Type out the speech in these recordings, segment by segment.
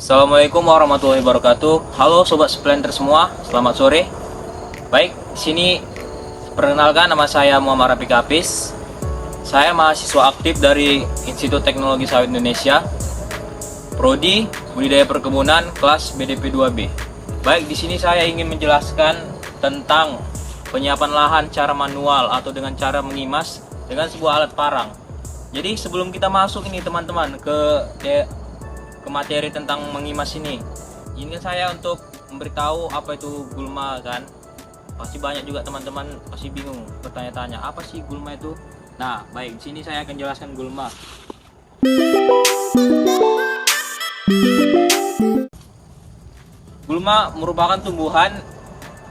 Assalamualaikum warahmatullahi wabarakatuh. Halo sobat Splendor semua, selamat sore. Baik, sini perkenalkan, nama saya Muhammad Rafiq Hafiz. Saya mahasiswa aktif dari Institut Teknologi Sawit Indonesia, Prodi Budidaya Perkebunan kelas BDP 2B. Baik, di sini saya ingin menjelaskan tentang penyiapan lahan secara manual atau dengan cara mengimas dengan sebuah alat parang. Jadi sebelum kita masuk ini teman-teman ke materi tentang mengimas ini, izinkan saya untuk memberitahu apa itu gulma kan. Pasti banyak juga teman-teman pasti bingung bertanya-tanya apa sih gulma itu. Nah, baik, di sini saya akan jelaskan gulma. Gulma merupakan tumbuhan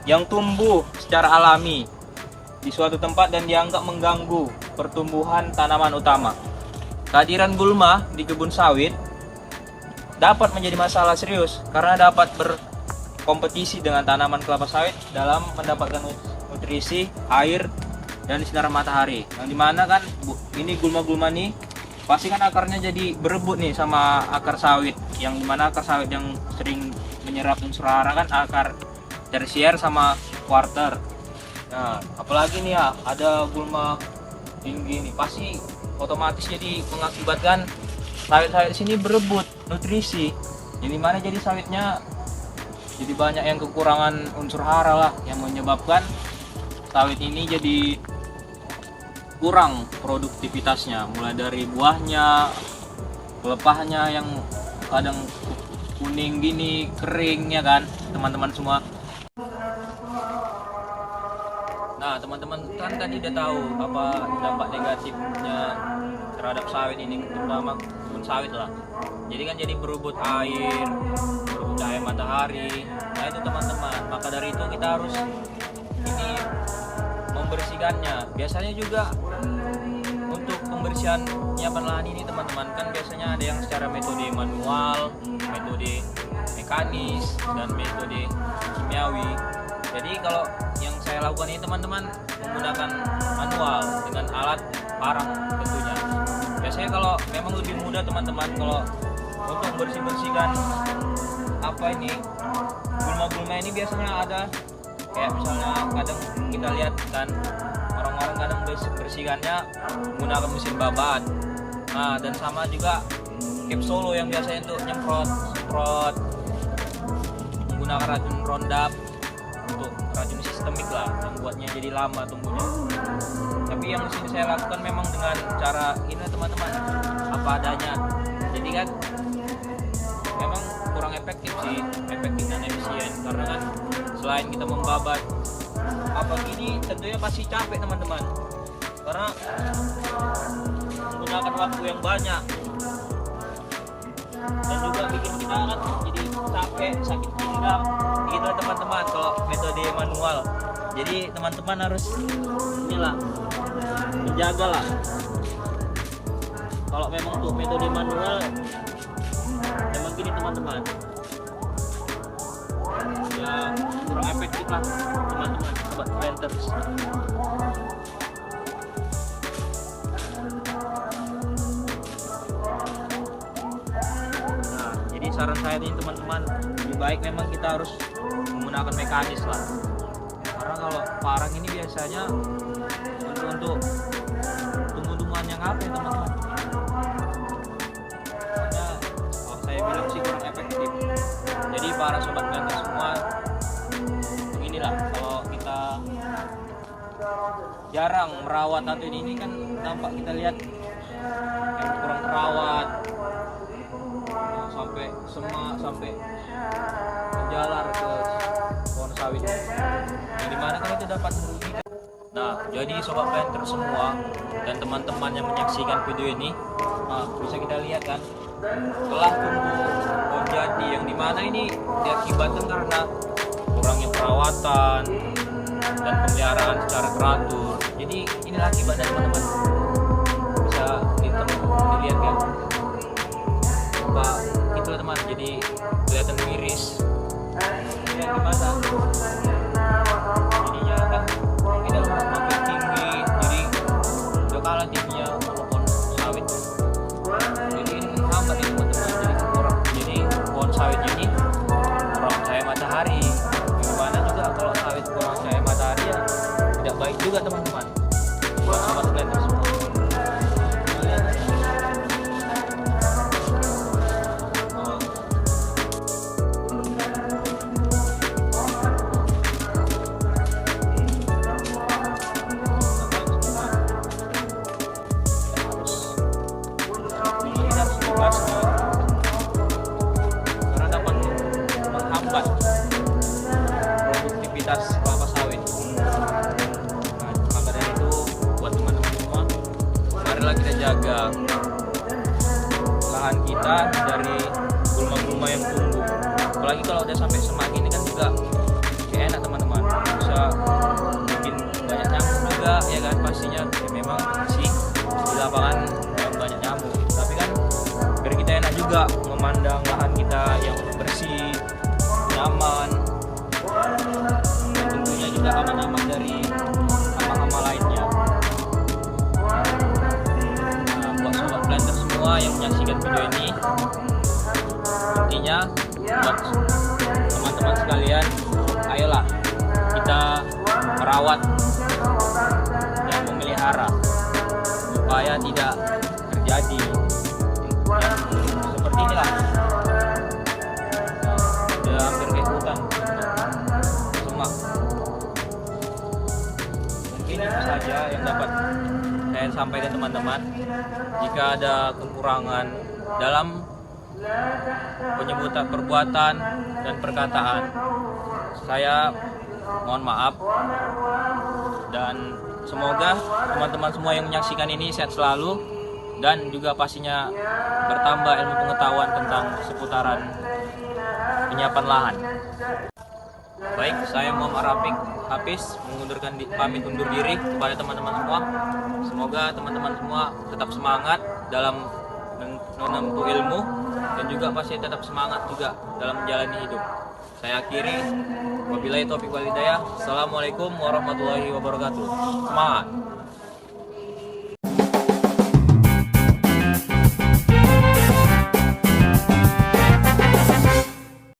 yang tumbuh secara alami di suatu tempat dan dianggap mengganggu pertumbuhan tanaman utama. Kehadiran gulma di kebun sawit dapat menjadi masalah serius karena dapat berkompetisi dengan tanaman kelapa sawit dalam mendapatkan nutrisi, air, dan sinar matahari. Yang dimana kan ini gulma-gulma nih pasti kan akarnya jadi berebut nih sama akar sawit. Yang dimana akar sawit yang sering menyerap unsur hara kan akar tersier sama quarter. Nah, apalagi nih ya ada gulma tinggi nih, pasti otomatis jadi mengakibatkan sawit-sawit sini berebut nutrisi, jadi mana jadi sawitnya jadi banyak yang kekurangan unsur hara lah, yang menyebabkan sawit ini jadi kurang produktivitasnya, mulai dari buahnya, pelepahnya yang kadang kuning gini, kering ya kan teman-teman semua. Nah, teman-teman kan tadi udah tahu apa dampak negatifnya terhadap sawit ini, terutama kebun sawit lah. Jadi kan jadi berebut air, berebut cahaya matahari. Nah itu teman-teman, maka dari itu kita harus ini membersihkannya. Biasanya juga untuk pembersihan penyiapan lahan ini teman-teman, kan biasanya ada yang secara metode manual, metode mekanis, dan metode kimiawi. Jadi kalau yang saya lakukan ini teman-teman menggunakan manual dengan alat parang tentunya. Biasanya kalau memang lebih mudah teman-teman kalau untuk bersihkan apa ini gulma-gulma ini, biasanya ada kayak misalnya kadang kita lihat kan orang-orang kadang bersihkannya menggunakan mesin babat. Nah, dan sama juga Cap Solo yang biasanya untuk semprot menggunakan racun Roundup, untuk racun sistemik lah yang buatnya jadi lama tumbuhnya. Tapi yang di sini saya lakukan memang dengan cara ini teman-teman, apa adanya. Jadi kan memang kurang efektif sih, efektif dan efisien, karena kan selain kita membabat apa gini tentunya pasti capek teman-teman, karena menggunakan waktu yang banyak dan juga bikin kita kan jadi capek, sakit pinggang gitu teman-teman kalau metode manual. Jadi teman-teman harus inilah menjaga lah. Kalau memang untuk metode manual memang gini teman-teman ya kurang efektif lah teman-teman sobat planters. Nah, jadi saran saya nih teman-teman, lebih baik memang kita harus menggunakan mekanis lah, karena kalau parang ini biasanya untuk tumbuh-tumbuhan yang apa ya teman-teman, makanya kalau saya bilang sih kurang efektif. Jadi para sobat planter semua, inilah kalau kita jarang merawat atau ini kan nampak kita lihat yang kurang terawat, sampai menjalar ke pohon sawit, yang dimana kan itu dapat merugikan. Nah, jadi sobat planter semua dan teman-teman yang menyaksikan video ini, bisa kita lihat kan telah tumbuh pohon jati, yang dimana ini diakibatkan karena kurangnya perawatan dan pemeliharaan secara teratur. Jadi inilah akibatnya teman-teman, bisa dilihat kan apa itulah teman, jadi kelihatan miris ya gimana jadinya kan tidak makin tinggi, jadi udah kalah tingginya pohon sawit. Jadi ini menghambat ini teman-teman, jadi kurang, jadi pohon sawit juga teman-teman, buat sobat blender semua. Karena dapat menghambat produktivitas kelapa sawit. Nah, maka dari itu buat teman-teman semua, marilah kita jaga lahan kita dari gulma-gulma yang tumbuh. Apalagi kalau udah sampai semak ini kan juga kayak enak teman-teman, bisa bikin banyak nyamuk juga ya kan pastinya. Ya, memang sih di lapangan yang banyak nyamuk, tapi kan biar kita enak juga memandang lahan kita yang bersih, nyaman, dan tentunya juga aman-aman dari hama-hama lainnya. Nah, buat sobat blender semua yang menyaksikan video ini, intinya buat teman-teman sekalian, ayolah kita merawat dan memelihara supaya tidak terjadi yang seperti inilah. Udah hampir kayak hutan semak. Mungkin itu saja yang dapat saya sampaikan teman-teman. Jika ada kekurangan dalam penyebutan perbuatan dan perkataan, saya mohon maaf, dan semoga teman-teman semua yang menyaksikan ini sehat selalu dan juga pastinya bertambah ilmu pengetahuan tentang seputaran penyiapan lahan. Baik, saya Muhammad Rafiq Hafiz pamit undur diri kepada teman-teman semua. Semoga teman-teman semua tetap semangat dalam menempuh ilmu dan juga pasti tetap semangat juga dalam menjalani hidup. Saya akhiri, wabillahi taufiq wal hidayah. Assalamualaikum warahmatullahi wabarakatuh. Semangat.